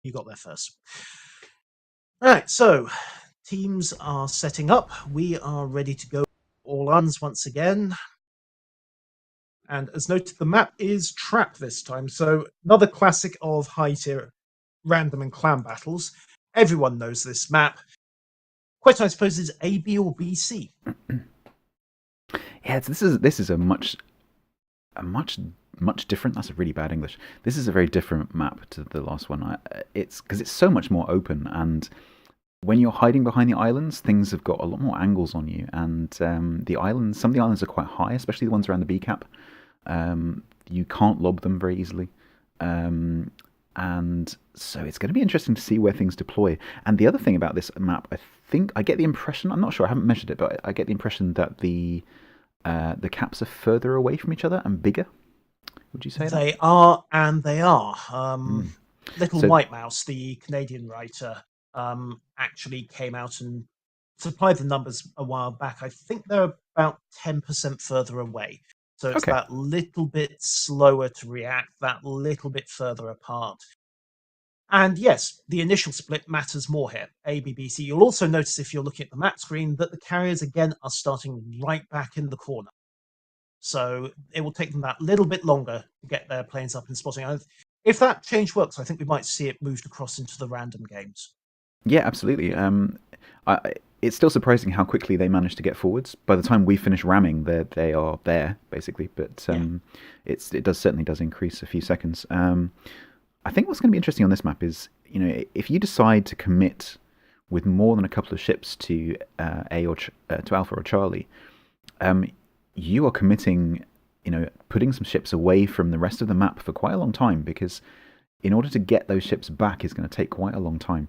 You got there first. All right, so teams are setting up. We are ready to go all uns once again. And as noted, the map is Trap this time. So another classic of high-tier random and clan battles. Everyone knows this map. Question, I suppose, is A, B, or B, C? Yeah, this is a much different. That's a really bad English. This is a very different map to the last one. It's because it's so much more open, and when you're hiding behind the islands, things have got a lot more angles on you. And some of the islands are quite high, especially the ones around the B cap. You can't lob them very easily. And so it's going to be interesting to see where things deploy. And the other thing about this map, I get the impression, I'm not sure, I haven't measured it, but I get the impression that the caps are further away from each other and bigger. Would you say that? They are, and they are. Little White Mouse, the Canadian writer, actually came out and supplied the numbers a while back. I think they're about 10% further away. So it's that little bit slower to react, that little bit further apart. And yes, the initial split matters more here, A, B, B, C. You'll also notice if you're looking at the map screen that the carriers, again, are starting right back in the corner. So it will take them that little bit longer to get their planes up and spotting. If that change works, I think we might see it moved across into the random games. Yeah, absolutely. It's still surprising how quickly they managed to get forwards. By the time we finish ramming, they are there, basically. But it certainly does increase a few seconds. I think what's going to be interesting on this map is, if you decide to commit with more than a couple of ships to A or to Alpha or Charlie, you are committing, putting some ships away from the rest of the map for quite a long time, because in order to get those ships back is going to take quite a long time,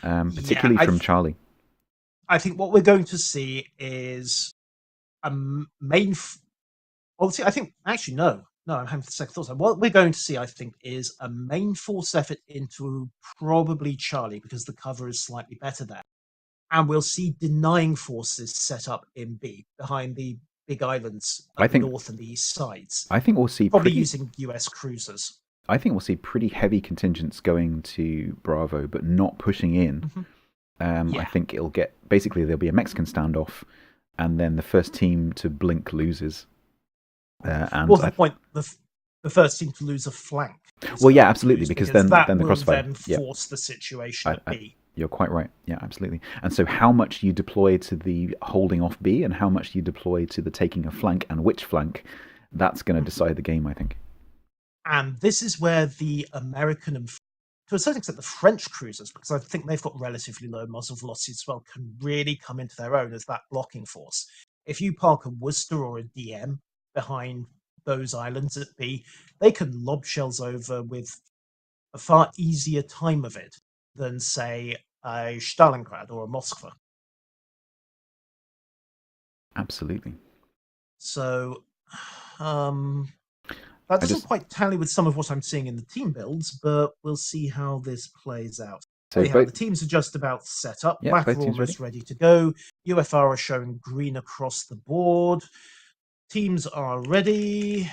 particularly from Charlie. I think what we're going to see is a main... Obviously, I think... Actually, no, I'm having second thoughts. What we're going to see, I think, is a main force effort into probably Charlie, because the cover is slightly better there. And we'll see denying forces set up in B, behind the big islands at the north and the east sides. I think we'll see probably using US cruisers. I think we'll see pretty heavy contingents going to Bravo, but not pushing in. Mm-hmm. I think it'll basically there'll be a Mexican standoff, and then the first team to blink loses. What's the point? The first team to lose a flank. Well, yeah, absolutely, because then the crossfire will then force the situation at B. You're quite right. Yeah, absolutely. And so how much you deploy to the holding off B and how much you deploy to the taking a flank and which flank, that's going to decide the game, I think. And this is where the American and, to a certain extent, the French cruisers, because I think they've got relatively low muzzle velocity as well, can really come into their own as that blocking force. If you park a Worcester or a DM behind those islands at B, they can lob shells over with a far easier time of it than, say, a Stalingrad or a Moskva. Absolutely. So, that doesn't quite tally with some of what I'm seeing in the team builds, but we'll see how this plays out. So the teams are just about set up. Black are almost ready to go. UFR are showing green across the board. Teams are ready.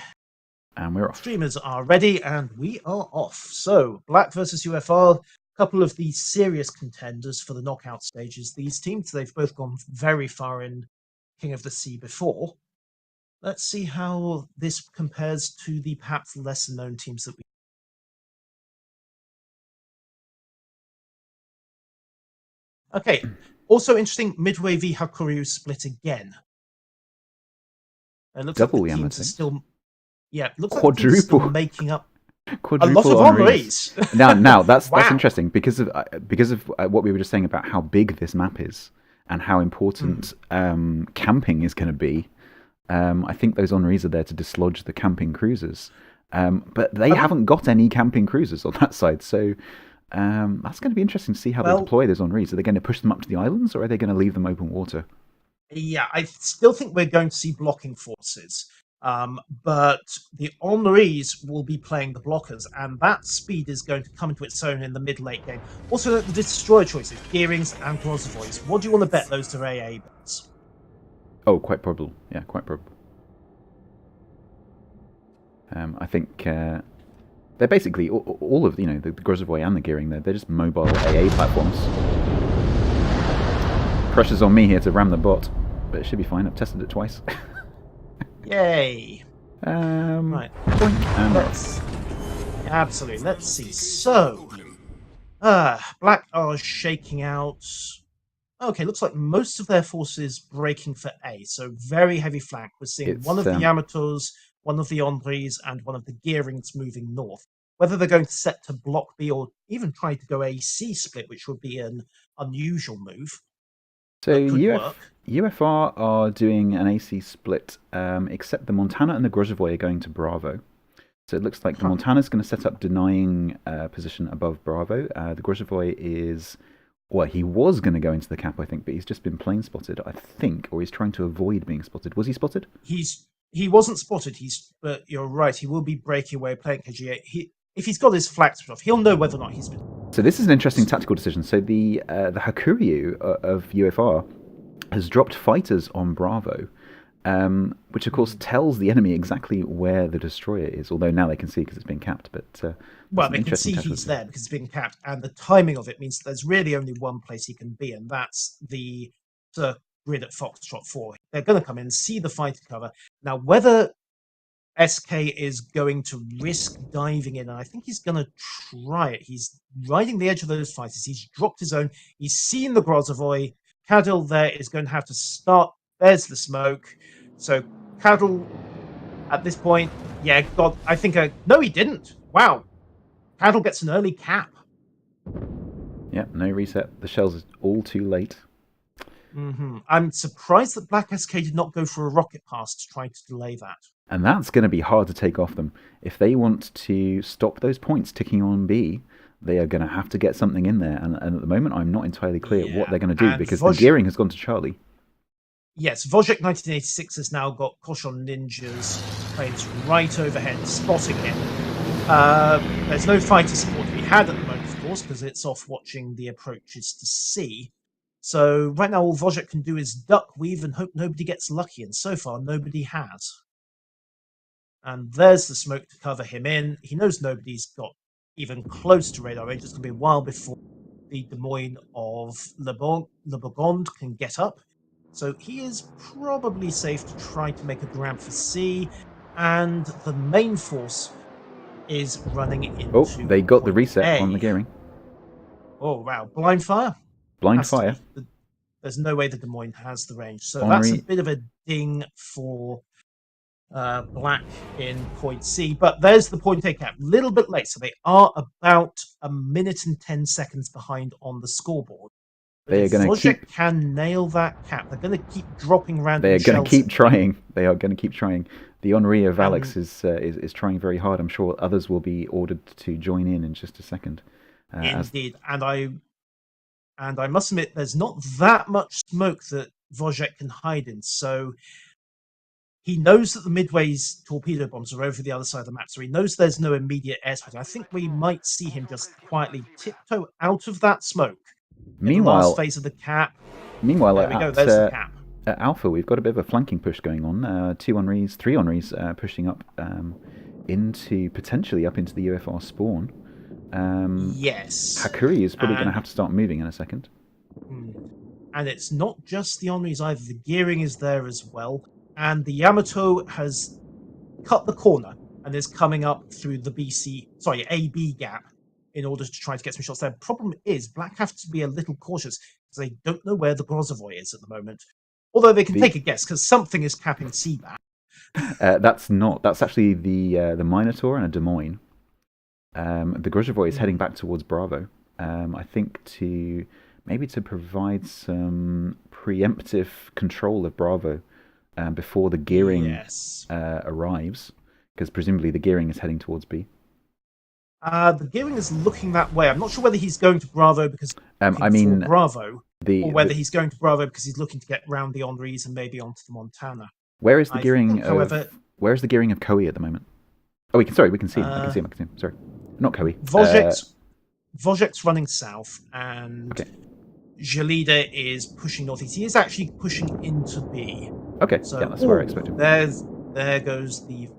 And we're off. Streamers are ready, and we are off. So, Black versus UFR, a couple of the serious contenders for the knockout stages. These teams, they've both gone very far in King of the Sea before. Let's see how this compares to the perhaps lesser-known teams that we... Okay, also interesting, Midway v Hakuryu split again. It looks Double, like the teams are still... Yeah, it looks quadruple. like the teams are still making up Quadruple a lot of honorees. now that's wow. That's interesting because of what we were just saying about how big this map is and how important camping is going to be. I think those honorees are there to dislodge the camping cruisers, but they haven't got any camping cruisers on that side. So that's going to be interesting to see how they deploy those honorees. Are they going to push them up to the islands, or are they going to leave them open water? Yeah, I still think we're going to see blocking forces. But the honorees will be playing the blockers, and that speed is going to come into its own in the mid-late game. Also, the destroyer choices, Gearings and Grozavoys. What do you want to bet those are AA bets? Oh, quite probable. Yeah, quite probable. I think They're basically all of the Grozavoy and the Gearing. They're just mobile AA platforms. Pressure's on me here to ram the bot, but it should be fine. I've tested it twice. Yay! Right. Boink, and Absolutely. Let's see. So, Black are shaking out. Okay, looks like most of their forces breaking for A. So very heavy flank. We're seeing one of the Yamatos, one of the Henris, and one of the Gearings moving north. Whether they're going to set to block B or even try to go AC split, which would be an unusual move. So UFR are doing an AC split, except the Montana and the Grozavoy are going to Bravo. So it looks like the Montana's going to set up denying position above Bravo. The Grozavoy is, well, he was going to go into the cap, I think, but he's just been plane spotted, I think, or he's trying to avoid being spotted. Was he spotted? He wasn't spotted. But you're right. He will be breaking away playing KGA. If he's got his flags off, he'll know whether or not he's been. So this is an interesting tactical decision. So the Hakuryu of UFR has dropped fighters on Bravo, which of course tells the enemy exactly where the destroyer is. Although now they can see because it's been capped. But well, they can see he's there because it's been capped, and the timing of it means there's really only one place he can be, and that's the grid at Foxtrot 4. They're going to come in, see the fighter cover. Now, whether SK is going to risk diving in, and I think he's going to try it. He's riding the edge of those fighters. He's dropped his own. He's seen the Grozavoy. Cadil there is going to have to start. There's the smoke. So Cadil, at this point, yeah, God, I think no, he didn't. Wow, Cadil gets an early cap. Yeah, no reset. The shells is all too late. I'm surprised that Black SK did not go for a rocket pass to try to delay that. And that's going to be hard to take off them. If they want to stop those points ticking on B, they are going to have to get something in there. And at the moment, I'm not entirely clear what they're going to do, because the Gearing has gone to Charlie. Yes, Wojciech 1986 has now got Koshon Ninjas planes right overhead, spotting him. There's no fighter support to be had at the moment, of course, because it's off watching the approaches to sea. So right now all Wojciech can do is duck, weave, and hope nobody gets lucky, and so far nobody has. And there's the smoke to cover him in. He knows nobody's got even close to radar range. It's going to be a while before the Des Moines of Le Bourgogne can get up. So he is probably safe to try to make a grab for C. And the main force is running into... Oh, they got the reset on the Gearing. Oh, wow. Blind fire? Blind fire. There's no way the Des Moines has the range. So that's a bit of a ding for... Black in point C, but there's the point A cap. A little bit late, so they are about a minute and 10 seconds behind on the scoreboard. But they are going to keep. Can nail that cap. They're going to keep dropping random. They are going to keep trying. They are going to keep trying. The Henri of Alex is trying very hard. I'm sure others will be ordered to join in just a second. Indeed, and I must admit, there's not that much smoke that Wojciech can hide in, so. He knows that the Midway's torpedo bombs are over the other side of the map, so he knows there's no immediate airspace. I think we might see him just quietly tiptoe out of that smoke. Meanwhile, in the last phase of the cap. Meanwhile, there we go. There's the cap. At Alpha, we've got a bit of a flanking push going on. 2 Henris, 3 Henris pushing up potentially up into the UFR spawn. Yes. Hakuryu is probably going to have to start moving in a second. And it's not just the Henris either. The Gearing is there as well. And the Yamato has cut the corner and is coming up through the AB gap in order to try to get some shots there. Problem is, Black have to be a little cautious because they don't know where the Grozavoy is at the moment. Although they can take a guess because something is capping C-back. That's actually the Minotaur and a Des Moines. The Grozavoy is heading back towards Bravo. I think to provide some preemptive control of Bravo. Before the Gearing arrives, because presumably the Gearing is heading towards B. The Gearing is looking that way. I'm not sure whether he's going to Bravo because Bravo, or whether he's going to Bravo because he's looking to get round the Henris and maybe onto the Montana. Where is the Gearing? Where is the Gearing of Coe at the moment? Oh, we can see him. I can see him. Sorry, not Coe. Wojciech's running south, and Gelida is pushing northeast. He is actually pushing into B. Okay, so, that's where I expect him. There goes the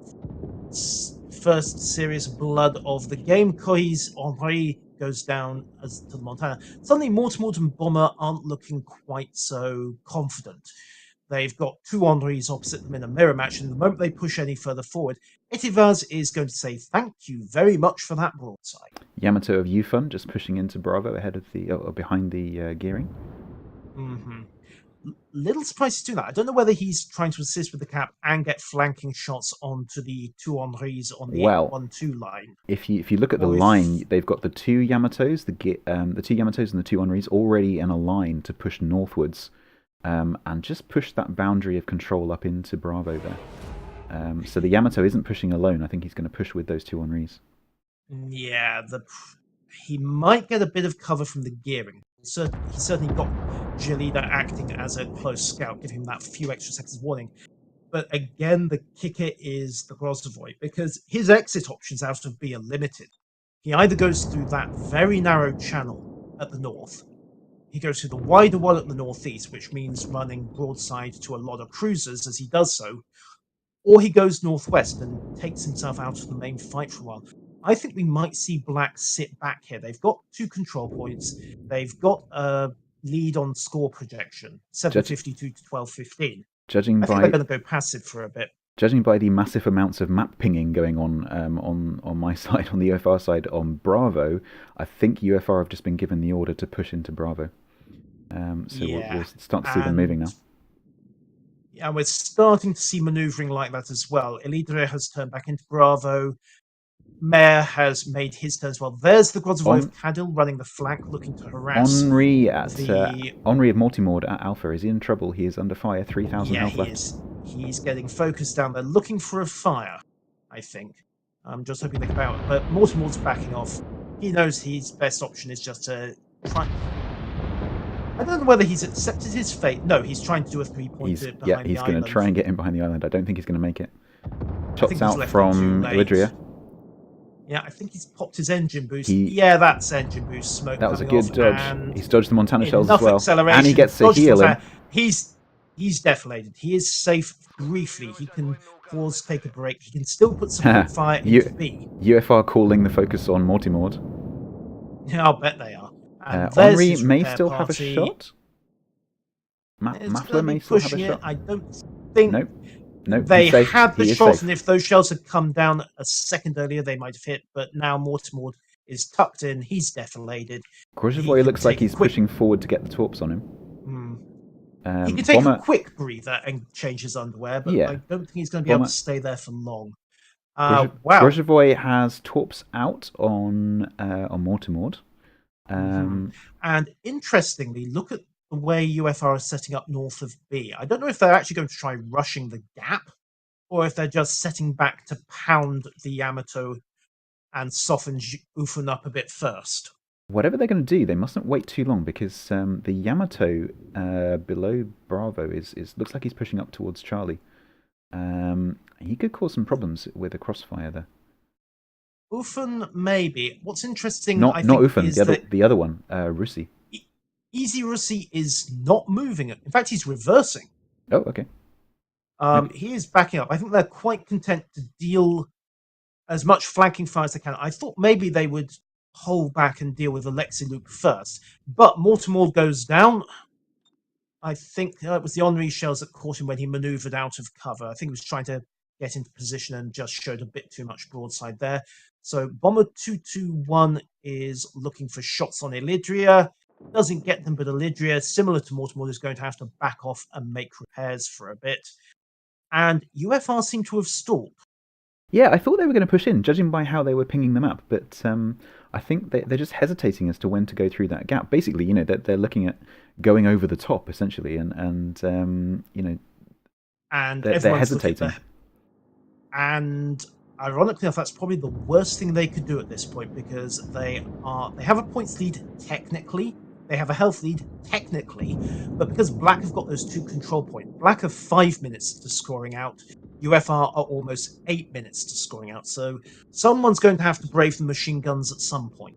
first serious blood of the game. Coy's Henri goes down as to the Montana. Suddenly, Mortimer and Bomber aren't looking quite so confident. They've got two Henris opposite them in a mirror match, and the moment they push any further forward, Etivaz is going to say thank you very much for that broadside. Yamato of UFR just pushing into Bravo ahead of the or behind the gearing. Mm-hmm. Little surprised to do that. I don't know whether he's trying to assist with the cap and get flanking shots onto the two Henris on the 1-2 line. If you look at the line, they've got the two Yamatos, the two Yamatos and the two Henris already in a line to push northwards, and just push that boundary of control up into Bravo there. So the Yamato isn't pushing alone. I think he's going to push with those two Henris. Yeah, he might get a bit of cover from the gearing. He certainly got Gelida acting as a close scout, giving him that few extra seconds warning. But again, the kicker is the Grozavoy, because his exit options out of B are limited. He either goes through that very narrow channel at the north, he goes through the wider one at the northeast, which means running broadside to a lot of cruisers as he does so, or he goes northwest and takes himself out of the main fight for a while. I think we might see Black sit back here. They've got 2 control points. They've got a lead on score projection, 752 to 1215. I think they're going to go passive for a bit. Judging by the massive amounts of map pinging going on my side, on the UFR side, on Bravo, I think UFR have just been given the order to push into Bravo. We'll start to see them moving now. Yeah, we're starting to see manoeuvring like that as well. Elidre has turned back into Bravo. Mayor has made his turn as well. There's the Grozavoy of Cadil running the flank, looking to harass Henri of Mortimord at Alpha. Is he in trouble? He is under fire. 3,000 health left. Is. He's getting focused down there, looking for a fire, I think. I'm just hoping they can bounce. But Mortimord's backing off. He knows his best option is just to try. I don't know whether he's accepted his fate. No, he's trying to do a 3-pointer behind the island. He's going to try and get in behind the island. I don't think he's going to make it. Shots out from Elidria. Yeah, I think he's popped his engine boost. That's engine boost smoke. That was a good dodge. He's dodged the Montana shells as well. And he gets a heal in. He's deflated. He is safe briefly. He can take a break. He can still put some fire into B. UFR calling the focus on Mortimord. Yeah, I'll bet they are. Henri may still have a shot. Maffler may still have a shot. I don't think. Nope. They had the shot, and if those shells had come down a second earlier, they might have hit. But now Mortimord is tucked in. He's deflated. Grozavoy looks like he's pushing forward to get the torps on him. He can take a quick breather and change his underwear, but I don't think he's going to be able to stay there for long. Wow. Grozavoy has torps out on Mortimord. And interestingly, look at the way UFR is setting up north of B. I don't know if they're actually going to try rushing the gap, or if they're just setting back to pound the Yamato and soften Ufun up a bit first. Whatever they're going to do, they mustn't wait too long, because the Yamato below Bravo looks like he's pushing up towards Charlie. He could cause some problems with a crossfire there. Ufun, maybe. What's interesting, not Ufun, is the other one, Russi. Easy Russi is not moving. In fact, he's reversing. Oh, okay. He is backing up. I think they're quite content to deal as much flanking fire as they can. I thought maybe they would hold back and deal with Alexei Luke first. But Mortimord goes down. I think it was the Henri shells that caught him when he maneuvered out of cover. I think he was trying to get into position and just showed a bit too much broadside there. So Bomber 221 is looking for shots on Elidria. Doesn't get them, but Elidria, similar to Mortimord, is going to have to back off and make repairs for a bit. And UFR seem to have stalled. Yeah, I thought they were going to push in, judging by how they were pinging them up. But I think they're just hesitating as to when to go through that gap. Basically, they're looking at going over the top, essentially, and they're hesitating. And ironically enough, that's probably the worst thing they could do at this point, because they have a points lead technically. They have a health lead technically, but because Black have got those 2 control points, Black have 5 minutes to scoring out. UFR are almost 8 minutes to scoring out. So someone's going to have to brave the machine guns at some point.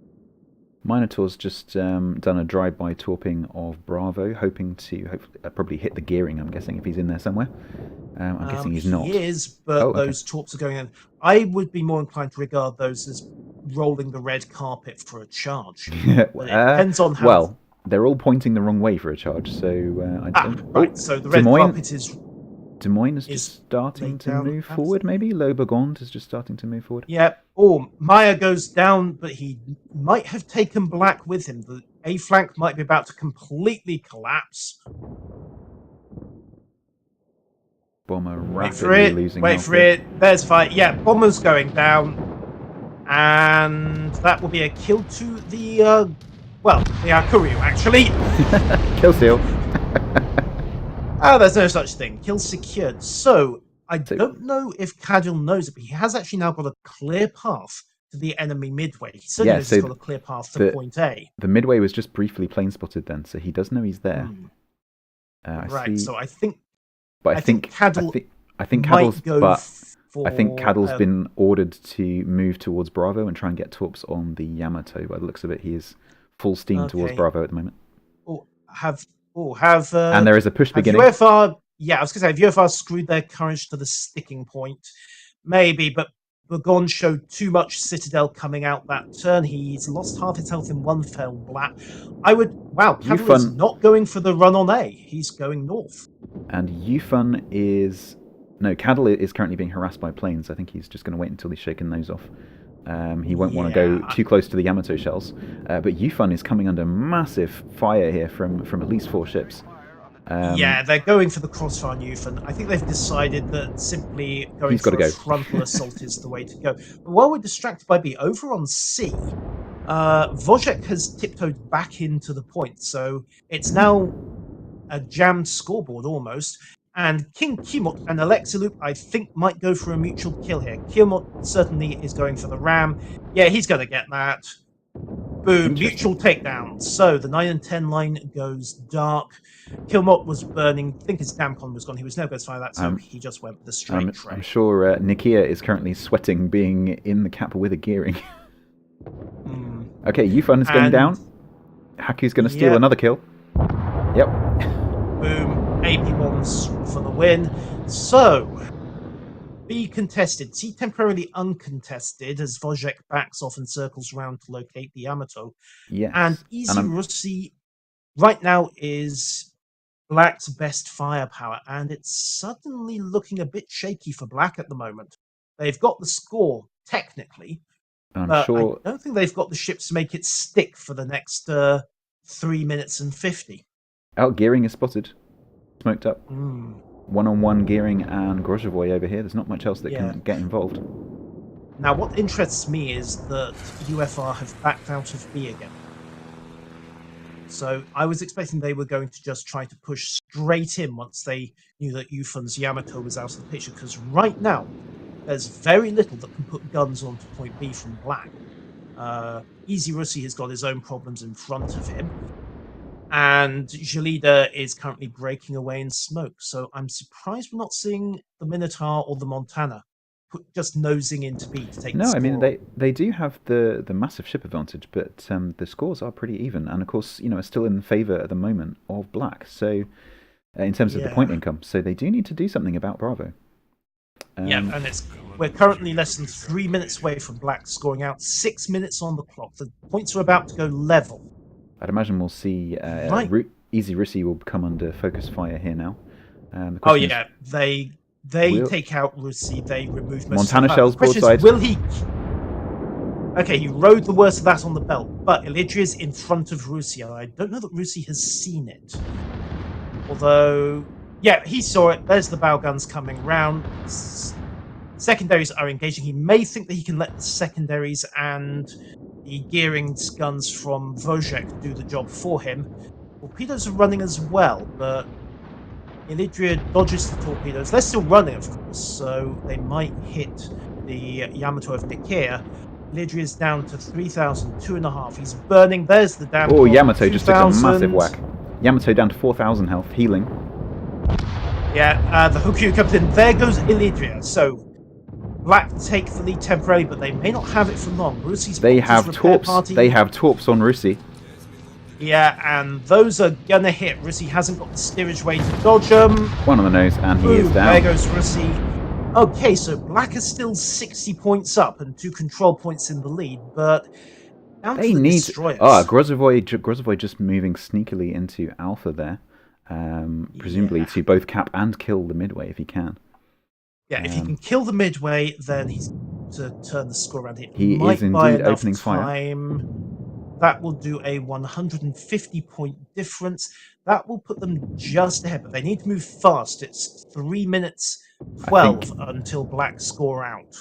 Minotaur's just done a drive-by torping of Bravo, hoping to probably hit the gearing, I'm guessing, if he's in there somewhere. I'm guessing he's He not. is, but Oh, okay. those torps are going in. I would be more inclined to regard those as rolling the red carpet for a charge. But it depends on how. Well, they're all pointing the wrong way for a charge, so I don't. Right. Oh, So the Des red Moines. carpet Des Moines is just is starting laid to down. move forward. Maybe Lobogond is just starting to move forward. Yeah. Oh, Maya goes down, but he might have taken black with him. The A flank might be about to completely collapse. Bomber Wait for rapidly it. losing Wait health for here. it. There's fight. Yeah, bomber's going down, and that will be a kill to the the Akuryu actually. Kill steal. Oh, there's no such thing. Kill secured. So I don't know if Cadil knows it, but he has actually now got a clear path to the enemy midway. He certainly knows he's got a clear path to point A. The midway was just briefly plane spotted then, so he does know he's there. Right. See. So I think. But I think Cadil. I think Cadil's been ordered to move towards Bravo and try and get torps on the Yamato. By the looks of it, he is full steam towards Bravo at the moment. And there is a push beginning. UFR, yeah, I was going to say, have UFR screwed their courage to the sticking point? Maybe, but Burgon showed too much Citadel coming out that turn. He's lost half his health in one fell blap. Cadil is not going for the run on A. He's going north. And Yufun is... No, Cadil is currently being harassed by planes. I think he's just going to wait until he's shaken those off. He won't want to go too close to the Yamato shells. But Yufun is coming under massive fire here from at least 4 ships. Yeah, they're going for the crossfire Yufun. I think they've decided that simply going for a frontal assault is the way to go. But while we're distracted by B, over on C, Wojek has tiptoed back into the point. So it's now a jammed scoreboard almost. And King Kimot and Alexiloop, I think, might go for a mutual kill here. Kimot certainly is going for the ram. Yeah, he's going to get that. Boom, mutual takedown. So the 9 and 10 line goes dark. Kilmot was burning. I think his Damcon was gone. He was never going to fire that, so he just went with the straight tray. I'm sure Nikia is currently sweating being in the cap with a gearing. Okay, Yufun is going down. Haku's going to steal another kill. Yep. Boom. AP bombs for the win. So, B contested. C temporarily uncontested as Wojek backs off and circles around to locate the Yamato. Yes. And Easy Russi right now is Black's best firepower, and it's suddenly looking a bit shaky for Black at the moment. They've got the score, technically, but I don't think they've got the ships to make it stick for the next 3 minutes and 50. Gearing is spotted. Smoked up. One-on-one Gearing and Grozhevoy over here. There's not much else that can get involved. Now, what interests me is that UFR have backed out of B again. So I was expecting they were going to just try to push straight in once they knew that Yufun's Yamato was out of the picture, because right now there's very little that can put guns onto point B from Black. Easy Russi has got his own problems in front of him. And Jalida is currently breaking away in smoke. So I'm surprised we're not seeing the Minotaur or the Montana just nosing into B to take the score. I mean, they do have the massive ship advantage, but the scores are pretty even. And of course, are still in favour at the moment of Black. So in terms of the point income. So they do need to do something about Bravo. And we're currently less than 3 minutes away from Black scoring out. 6 minutes on the clock. The points are about to go level. I'd imagine we'll see Easy Russi will come under focus fire here now. They take out Russi, they remove most Montana shells both sides. Will he... Okay, he rode the worst of that on the belt, but Elidria's in front of Russi, and I don't know that Russi has seen it. Although, he saw it. There's the bow guns coming round. Secondaries are engaging. He may think that he can let the secondaries and the Gearing's guns from Wojek do the job for him. Torpedoes are running as well, but Elidria dodges the torpedoes. They're still running, of course, so they might hit the Yamato of Nikia. Elidria's down to 3,000, 2.5. He's burning. There's the damn. Oh, Yamato just took a massive whack. Yamato down to 4,000 health, healing. The Hokyu comes in. There goes Elidria. So Black take the lead temporarily, but they may not have it for long. Russi's they have torps on Russi. Yeah, and those are gonna hit. Russi hasn't got the steerage way to dodge them. One on the nose, and he is down. There goes Russi. Okay, so Black is still 60 points up and 2 control points in the lead, but down They to the need... destroyers. Grozovoi just moving sneakily into Alpha there. Presumably to both cap and kill the midway if he can. Yeah, if he can kill the midway, then he's to turn the score around. It He might is indeed buy enough opening time. fire. That will do a 150-point difference. That will put them just ahead, but they need to move fast. It's 3 minutes 12 until Black score out.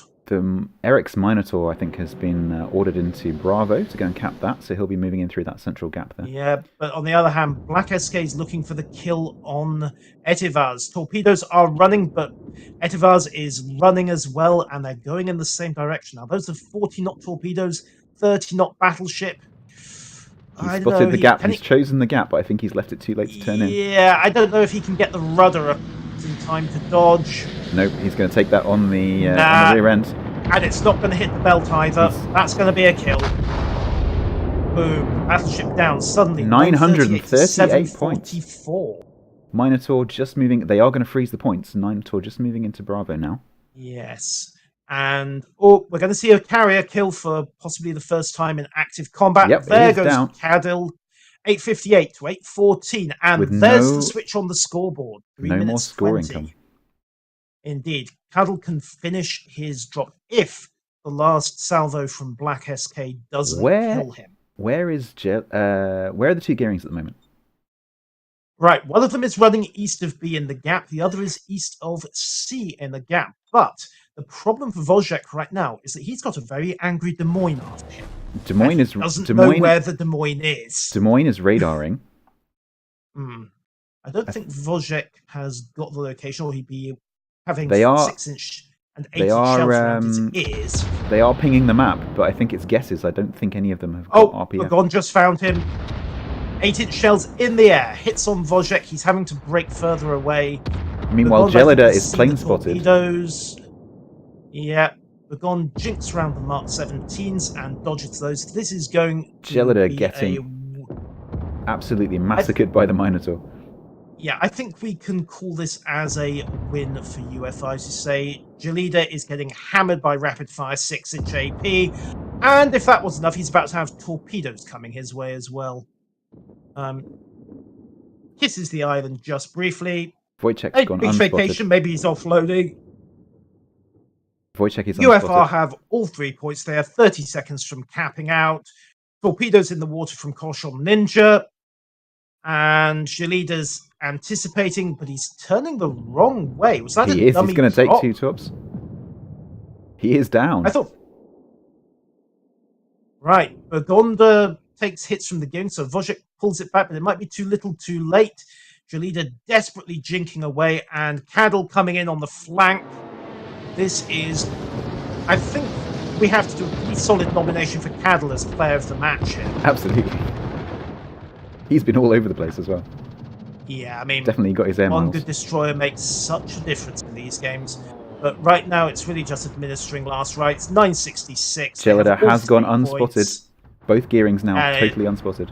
Eric's Minotaur, I think, has been ordered into Bravo to go and cap that, so he'll be moving in through that central gap there. Yeah, but on the other hand, Black SK is looking for the kill on Etivaz. Torpedoes are running, but Etivaz is running as well, and they're going in the same direction. Now, those are 40-knot torpedoes, 30-knot battleship. He's spotted the gap. He's chosen the gap, but I think he's left it too late to turn in. Yeah, I don't know if he can get the rudder up in time to dodge. Nope, he's going to take that on the rear end. And it's not going to hit the belt either. That's going to be a kill. Boom. Battleship down suddenly. 938 points. Minotaur just moving. They are going to freeze the points. Minotaur just moving into Bravo now. Yes. And we're going to see a carrier kill for possibly the first time in active combat. Yep, there goes down. Cadil. 8:58 to 8:14. And there's the switch on the scoreboard. 3 minutes more scoring 20. Indeed. Cadil can finish his drop if the last salvo from Black SK doesn't kill him. Where are the two gearings at the moment? Right, one of them is running east of B in the gap, the other is east of C in the gap. But the problem for Wojciech right now is that he's got a very angry Des Moines after him. Des Moines doesn't know where the Des Moines is. Des Moines is radaring. I don't think Wojciech has got the location, or he'd be having 6-inch and 8-inch shells around his ears. They are pinging the map, but I think it's guesses. I don't think any of them have got RPF. Burgon just found him. 8-inch shells in the air. Hits on Wojciech. He's having to break further away. Meanwhile, Gelida is plane spotted. Yeah. Burgon jinks around the Mark 17s and dodges those. This is going to Gelida be getting absolutely massacred by the Minotaur. Yeah, I think we can call this as a win for UFR. As you say, Gelida is getting hammered by rapid-fire 6-inch AP. And if that wasn't enough, he's about to have torpedoes coming his way as well. Kisses the island just briefly. Wojciech's gone beach vacation, maybe he's offloading. Wojciech is UFR have all 3 points there, 30 seconds from capping out. Torpedoes in the water from Koshon Ninja. And Gelida's anticipating, but he's turning the wrong way. Was that He is. He's going to take 2 tops. He is down. I thought... Right. Burgonda takes hits from the gearing, so Wojciech pulls it back, but it might be too little too late. Gelida desperately jinking away, and Cadil coming in on the flank. This is... I think we have to do a pretty solid nomination for Cadil as player of the match here. Absolutely. He's been all over the place as well. Yeah, I mean... Definitely got his air miles. One good destroyer makes such a difference in these games. But right now, it's really just administering last rights. 966. Gelida has gone unspotted. Both gearings now totally unspotted.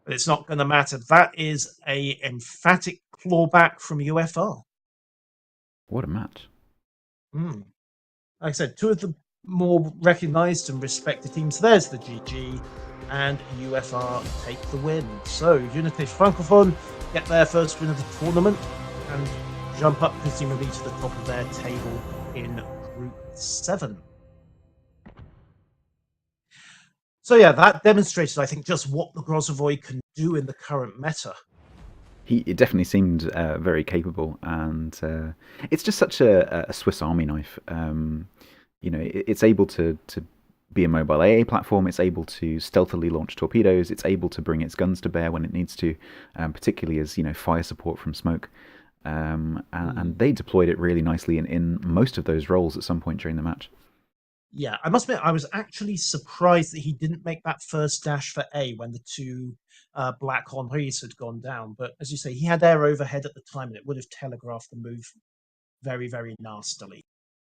But it's not going to matter. That is a emphatic clawback from UFR. What a match. Like I said, 2 of the more recognised and respected teams. There's the GG. And UFR take the win. So, Unité Francophone get their first win of the tournament and jump up presumably to the top of their table in Group 7. So yeah, that demonstrated, I think, just what the Grozovoi can do in the current meta. It definitely seemed very capable, and it's just such a Swiss Army knife. You know, it's able to be a mobile AA platform. It's able to stealthily launch torpedoes. It's able to bring its guns to bear when it needs to, particularly as fire support from smoke. And they deployed it really nicely in most of those roles at some point during the match. Yeah, I must admit, I was actually surprised that he didn't make that first dash for A when the 2 Black Henris had gone down. But as you say, he had air overhead at the time, and it would have telegraphed the move very, very nastily.